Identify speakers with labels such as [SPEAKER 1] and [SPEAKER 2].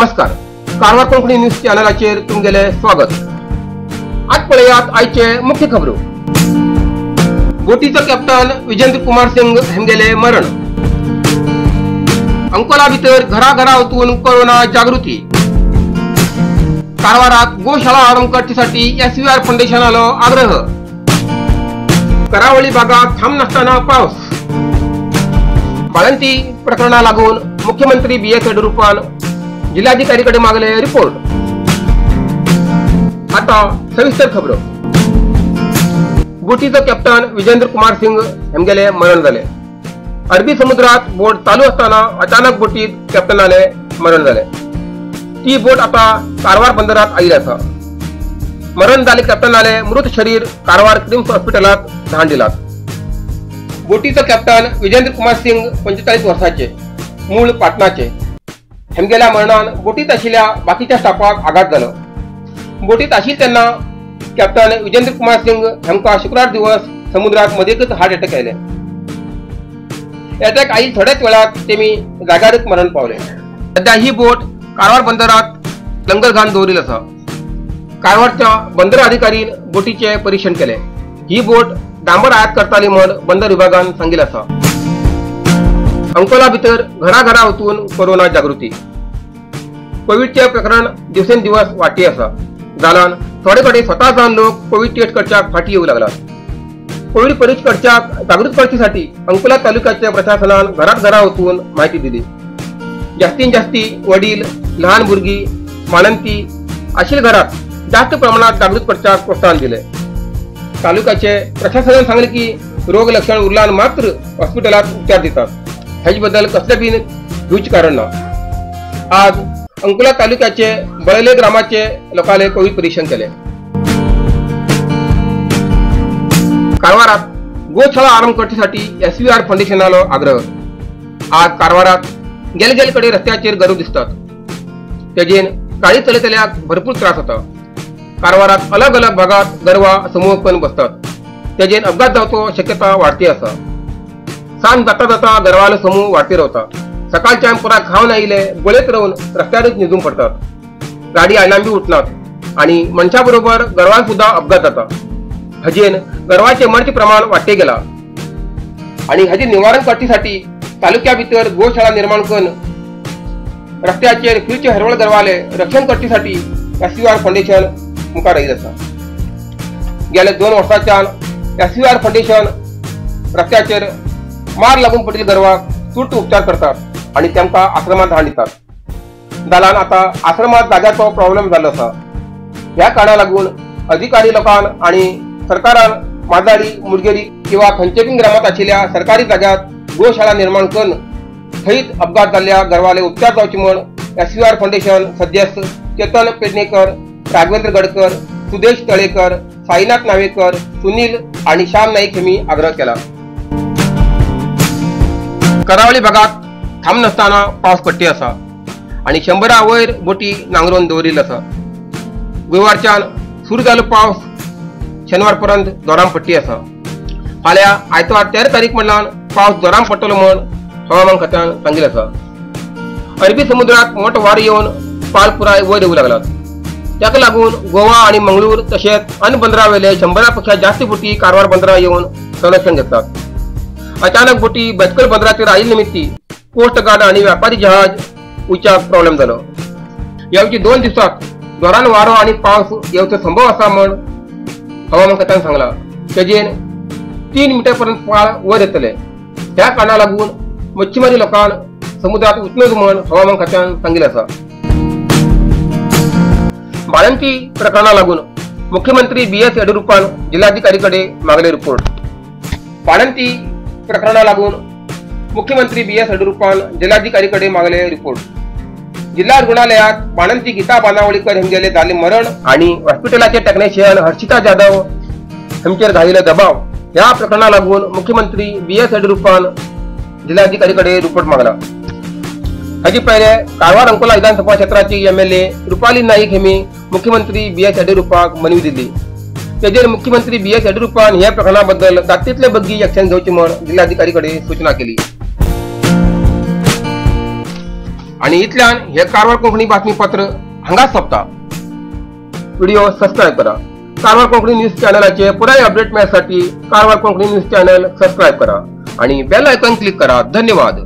[SPEAKER 1] नमस्कार. कारवार कोंकणी न्यूज चॅनलाचेर तुमगेले स्वागत. आज पळयात आयचे मुख्य खबरो. बोटीचो कॅप्टन विजेंद्र कुमार सिंग हेमगेले मरण. अंकोला भितर घरा वचून कोरोना जागृती. कारवारात गोशाळा आरंभ करण्यासाठी SVR फाउंडेशनालो आग्रह. करावळी भागात थांब नसताना पाऊस. बाळंती प्रकरणा लागून मुख्यमंत्री BS येडियुरप्पान जिल्हाधिकारीकडे मागले रिपोर्ट. आता सविस्तर खबरो. बोटीचो कॅप्टन विजेंद्र कुमार सिंग हेमगेले मरण झाले. अरबी समुद्रात बोट चालू असताना अचानक बोटीत कॅप्टनाले मरण झाले. ती बोट आता कारवार बंदरात आयली आसा. मरण झाले कॅप्टनाले मृत शरीर कारवार क्रिम्स हॉस्पिटलात धाड दिलात. बोटीचो कॅप्टन विजेंद्र कुमार सिंग 45 वर्षाचे, मूळ पाटणाचे. हेमगेल्या मरणान बोटीत आशिल्ल्या बाकीच्या स्टाफाक आघात जालो. बोटीत आशिल्ले तेन्ना कॅप्टन विजेंद्र कुमार सिंग हेमका शुक्रार दिवस समुद्रात मदेकच हार्ट अटॅक आयले. अटॅक आयिल्ले थोड्याच वेळात तेमी जाग्यारच मरण पावले. सध्या ही बोट कारवार बंदरात लंगर घालून दवरिल्ली आसा. कारवारच्या बंदर अधिकारीन बोटीचे परीक्षण केले. ही बोट डांबर आयात करताली म्हण बंदर विभागान सांगिल्ले आसा. अंकोला भितर घरा वचून कोरोना जागृती. कोविडचे प्रकरण दिवसेंदिवस वाडटी आसा. जाल्यान थोडे स्वतः जावन लोक कोविड टेस्ट करच्याक फाटी येऊ लागलात. कोविड परीक्षा करच्याक जागृत करण्यासाठी अंकोला तालुक्याच्या प्रशासनान घरा वचून माहिती दिली. जास्तीत जास्ती वडील, लहान भुरगी, माणंती आशिल्ल्या घरात जास्त प्रमाणात जागृत करच्याक प्रोत्साहन दिले. तालुक्याचे प्रशासनान सांगले की रोग लक्षण उरल्यान मात्र हॉस्पिटलात उपचार दितात. हेच बद्दल कसले बिन भिवचे कारण ना. आज अंकोला तालुक्याचे बळले ग्रामाचे लोकांले कोविड परीक्षण केले. कारवारात गोशाळा आरंभ करण्यासाठी SVR फाउंडेशनालो आग्रह. आज कारवारात गेले कडे रस्त्याचेर गरव दिसतात. तेजेन काळी चलयतल्याक भरपूर त्रास होता. कारवारात अलग भागात गरवा समूह पण बसतात. तेजेन अपघात जावचो शक्यता वाढती आसा. सांज जाता गरवालो समूह वाडती रावता. सकाळच्या पुरा खावन आयिल्ले बळेत रावन रस्त्यारच न्हिदून पडतात. गाडी आयलांबी उठनात आणि मनशा बरोबर गरवान सुद्धा अपघात जाता. हाजेन गरवाचे मरचे प्रमाण वाडटे गेला आणि हाजे निवारण करण्यासाठी तालुक्या भितर गोशाळा निर्माण करून रस्त्याचेर फिरचे हरवळ गरवाले रक्षण करण्यासाठी SVR फाउंडेशन मुखार आयिल्लें आसा. गेल्या 2 वर्सांच्यान SVR फाउंडेशन रस्त्याचेर मार लागून पडिल्ल्या गरवाक तुर्त उपचार करतात आणि तेमकां आश्रमात धाड दितात. जाल्यार आता आश्रमात जाग्याचो प्रॉब्लेम जाल्लो आसा. ह्या कारणाक लागून अधिकारी लोकांन आणि सरकारान माजाडी, मुरगेरी किंवा खंचेपीन ग्रामात आशिल्ल्या सरकारी जाग्यात गोशाळा निर्माण करून थंयच अपघात जाल्ल्या गरवाले उपचार जावचे म्हण SVR फाउंडेशन सदस्य चेतन पेडणेकर, राघवेंद्र गडकर, सुदेश तळेकर, साईनाथ नावेकर, सुनील आणि श्याम नाईक हेमी आग्रह केला. करावळी भागात थांब नसताना पावस पट्टी आसा आणि 100 वयर बोटी नांगरून दवरिल्ल्यो आसा. गुरुवारच्यान सुरू जाल्लो पावस शेनवार पर्यंत जोरान पट्टी आसा. फाल्यां आयतार 13 तारीख म्हणल्यार पावस जोरान पडटलो म्हण हवामान खात्यान सांगिल्लें आसा. अरबी समुद्रात मोठो वारो येवन पाल पुराय वयर येवूं लागलात. त्याका लागून गोवा आणि मंगळूर तशेंच अन्य बंदरावेले 100 पेक्षा जास्त बोटी कारवार बंदरात येवन संरक्षण घेतात. अचानक बोटी बेतकल बंदराचेर आयिल्ले निमित्ती कोस्ट गार्ड आणि व्यापारी जहाज उच्चाक प्रॉब्लेम जालो. येवच्या 2 दिवसात जोरान वारो आणि पावस येवचो संभव आसा म्हण हवामान खात्यान सांगला. तेजेन 3 मिटर पर्यंत पाळ वयर येतले. त्या कारणाक लागून मच्छीमारी लोकांन समुद्रात वचूं नये म्हण हवामान खात्यान सांगिल्लें आसा. बाळंती प्रकरणा लागून मुख्यमंत्री BS येडियुरप्पान जिल्हाधिकारीकडे मागले रिपोर्ट. बाळंती प्रकरणा लागून मुख्यमंत्री BS येडियुरप्पान जिल्हाधिकारीकडे मागले रिपोर्ट. जिल्हा रुग्णालयात बाळंती गीता बानावळीकर हेमगेले जाल्ले मरण आणि हॉस्पिटलाचे टेक्निशियन हर्षिता जाधव हेमचेर घालिल्लो दबाव ह्या प्रकरणा लागून मुख्यमंत्री BS येडियुरप्पान जिल्हाधिकारीकडे रिपोर्ट मागला. हाचे पयले कारवार अंकोला विधानसभा क्षेत्राची MLA रुपाली नाईक हेमी मुख्यमंत्री BS येडियुरप्पाक मनवी दिली. तेजेर मुख्यमंत्री BS येडियुरप्पान ह्या प्रकरणाबद्दल तातडीतले बग्गी ॲक्शन घेवची म्हण जिल्हाधिकारीकडे सूचना केली. आणि इतल्यान हे कारवार कोंकणी बातमीपत्र हांगा सोंपता। व्हिडिओ सबस्क्राईब करा। कारवार कोंकणी न्यूज चॅनलाचे पुराय अपडेट मेळसाठी Karwar Konkani news channel subscribe करा आणि बेल आयकॉन क्लिक करा। धन्यवाद।